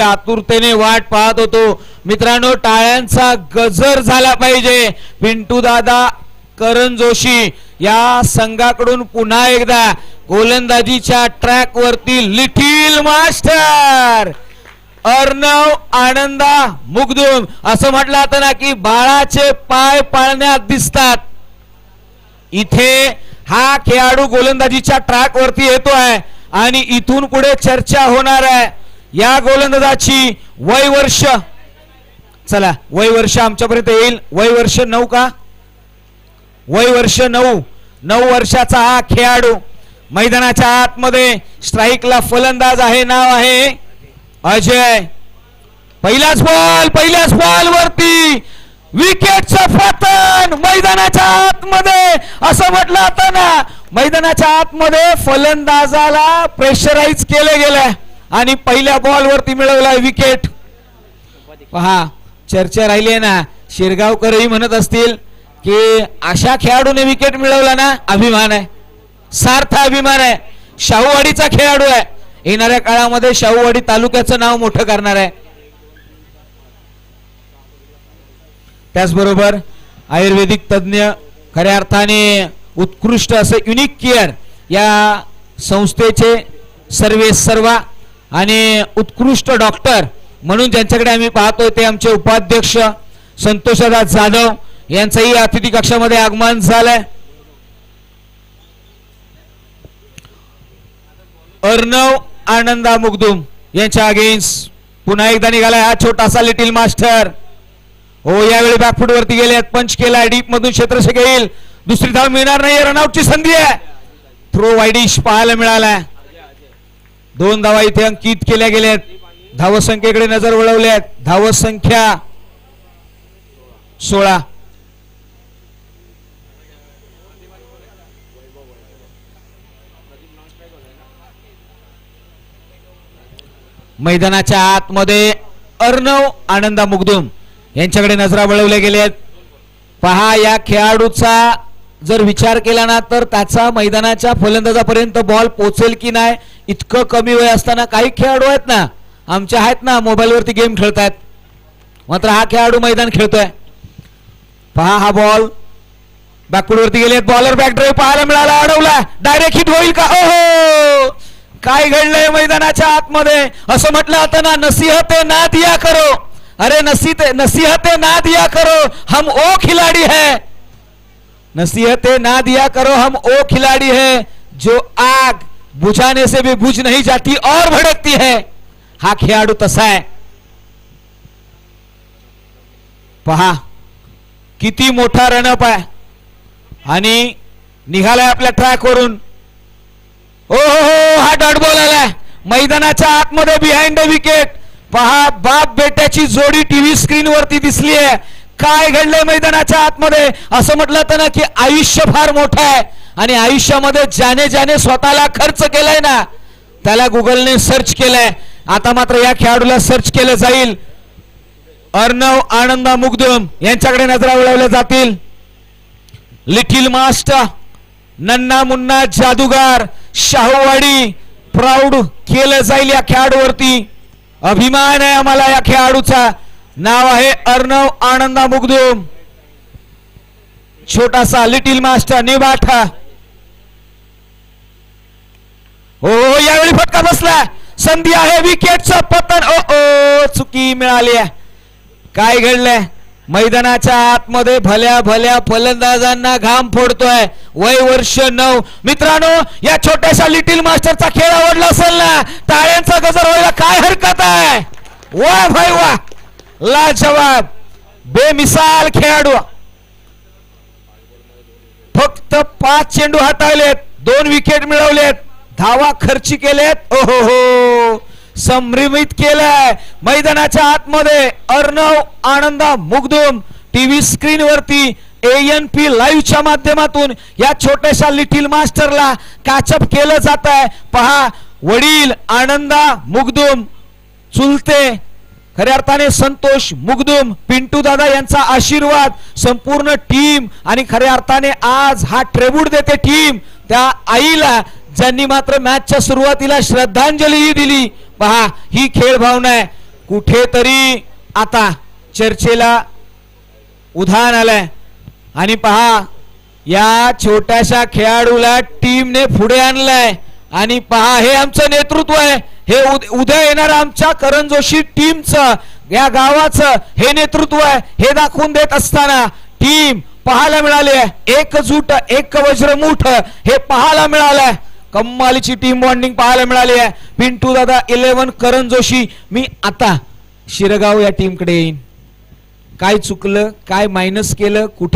आतुरतेने वाट पाहत होतो मित्रांनो. टाळ्यांचा गजर झाला पाहिजे. पिंटू दादा, करण जोशी या संघाकडून पुन्हा एकदा गोलंदाजीच्या ट्रॅक वरती लिटिल मास्टर अर्णव आनंदा मुगदुम. असं म्हटलं जातं ना की बाळाचे पाय पाळण्यात दिसतात. इथे हा खेळाडू गोलंदाजीच्या ट्रॅक वरती येतोय आणि इथून पुढे चर्चा होणार आहे. या गोलंदाजाची वय वर्ष, चला वय वर्ष आमच्यापर्यंत येईल. वय वर्ष 9 का? वय वर्ष 9 वर्षाचा हा खेळाडू मैदानाच्या आतमध्ये स्ट्राइकला फलंदाज आहे. नाव आहे अजय. पहिल्याच बॉल वरती विकेटचं पतन मैदानाच्या आतमध्ये. असं म्हटलं जातं ना, मैदानाच्या आतमध्ये फलंदाजाला प्रेशराईज केलं गेलंय आणि पहिल्या बॉल वरती मिळवलाय विकेट. पहा चर्चा राहिली आहे ना, शिरगावकरही म्हणत असतील की अशा खेळाडूने विकेट मिळवला ना अभिमान आहे, सार्थ अभिमान आहे. शाहूवाडीचा खेळाडू आहे. येणाऱ्या काळामध्ये शाहूवाडी तालुक्याचं नाव मोठं करणार आहे. त्याचबरोबर आयुर्वेदिक तज्ञ, खऱ्या अर्थाने उत्कृष्ट असं युनिक केअर या संस्थेचे सर्वा आणि उत्कृष्ट डॉक्टर म्हणून ज्यांच्याकडे आम्ही पाहतोय ते आमचे उपाध्यक्ष संतोषदादा जाधव यांचंही अतिथी कक्षामध्ये आगमन झालंय. अर्णव आनंदा मुगदुम यांच्या अगेन्स्ट पुन्हा एकदा निघालाय हा छोटासा लिटिल मास्टर. हो, यावेळी बॅकफूट वरती गेले, पंच केलाय, डीप मधून क्षेत्ररक्षक येईल, दुसरी धाव मिळणार नाही, रनआउटची संधी आहे. थ्रो वाईडिश पाहायला मिळाला. 2 धावा इथे अंकित केल्या गेल्यात. धावसंख्येकडे नजर वळवल्यात. धावसंख्या 16. मैदानाच्या आतमध्ये अर्णव आनंदा मुगदुम यांच्याकडे नजरा वळवल्या गेल्यात. पहा या खेळाडूचा जर विचार केला ना तर त्याचा मैदानाच्या फलंदाजापर्यंत बॉल पोहोचेल की नाही इतकं कमी वय असताना काही खेळाडू आहेत ना आमच्या आहेत ना मोबाईल वरती गेम खेळतात, मात्र हा खेळाडू मैदान खेळतोय. पहा हा बॉल बॅकफूट वरती गेलेत. बॉलर बॅक ड्राइव्ह पाहायला मिळाला, अडवला, डायरेक्ट हिट होईल का? ओहो, काय घडलंय मैदानाच्या आतमध्ये? असं म्हटलं जातं ना, नसीहते ना दिया करो. अरे नसीहते ना दिया करो, हम ओ खिलाड़ी है. नसीहते ना दिया करो, हम ओ खिलाड़ी है. जो आग बुझाने से भी बुझ नहीं जाती और भड़कती है. हा खेळाडू तसा आहे. पहा किती मोठा रनअप आहे आणि निघालाय आपल्या ट्रॅक वरून. ओ हो, हा डॉट बॉल आलाय मैदानाच्या आतमध्ये बिहाइंड द विकेट. पहा बाप बेट्याची जोडी टीव्ही स्क्रीन वरती दिसली आहे. काय घडलंय मैदानाच्या आतमध्ये? असं म्हटलं होतं ना की आयुष्य फार मोठं आहे आणि आयुष्यामध्ये ज्याने स्वतःला खर्च केलाय ना त्याला गुगलने सर्च केलंय. आता मात्र या खेळाडूला सर्च केलं जाईल. अर्णव आनंदा मुगदुम यांच्याकडे नजरा वळवल्या जातील. लिटिल मास्टर, नन्ना मुन्ना जादूगार, शाहूवाडी प्राऊड केलं जाईल या खेळाडूवरती. अभिमान आहे आम्हाला या खेळाडूचा. नाव आहे अर्णव आनंदा मुगदुम. छोटासा लिटिल मास्टर निबाठा. हो, यावेळी फटका बसला, संधी आहे, विकेटचं पतन. ओ चुकी मिळाली आहे. काय घडलंय मैदानाच्या आतमध्ये? भल्या फलंदाजांना घाम फोडतोय. वय वर्ष 9. मित्रांनो, या छोट्याशा लिटिल मास्टरचा खेळ आवडला असेल ना, टाळ्यांचा गजर व्हायला काय हरकत आहे? वाह भाई वाह, लाजवाब, बेमिसाल खेळाडू. फक्त 5 चेंडू हाताळलेत, 2 विकेट मिळवलेत, धावा खर्ची केलेत. ओहो हो, संभ्रमित केलंय मैदानाच्या आतमध्ये अर्णव आनंदा मुगदुम. टीव्ही स्क्रीन वरती ANP लाईव्हच्या माध्यमातून या छोट्याशा लिटिल मास्टरला कॅचअप केलं जात आहे. पहा वडील आनंदा मुगदुम, चुलते खऱ्या अर्थाने संतोष मुगदुम, पिंटू दादा यांचा आशीर्वाद, संपूर्ण टीम आणि खऱ्या अर्थाने आज हा ट्रिब्यूट देते टीम त्या आईला ज्यांनी मात्र मॅचच्या सुरुवातीला श्रद्धांजली दिली. पहा ही खेळ भावना आहे. कुठेतरी आता चर्चेला उधाण आलंय आणि पहा या छोट्याशा खेळाडूला टीमने पुढे आणलंय आणि पहा हे आमचं नेतृत्व आहे, हे उद्या येणार आमच्या करण जोशी टीमचं या गावाचं हे नेतृत्व आहे, हे दाखवून देत असताना टीम पाहायला मिळाली आहे, एकजूट एक वज्रमुठ हे पाहायला मिळालंय, कम्मालीची टीम बॉन्डिंग पाहायला मिळाली आहे. पिंटू दादा 11 करण जोशी. मी आता शिरगाव या टीमकडे येईन. काय चुकलं, काय मायनस केलं, कुठे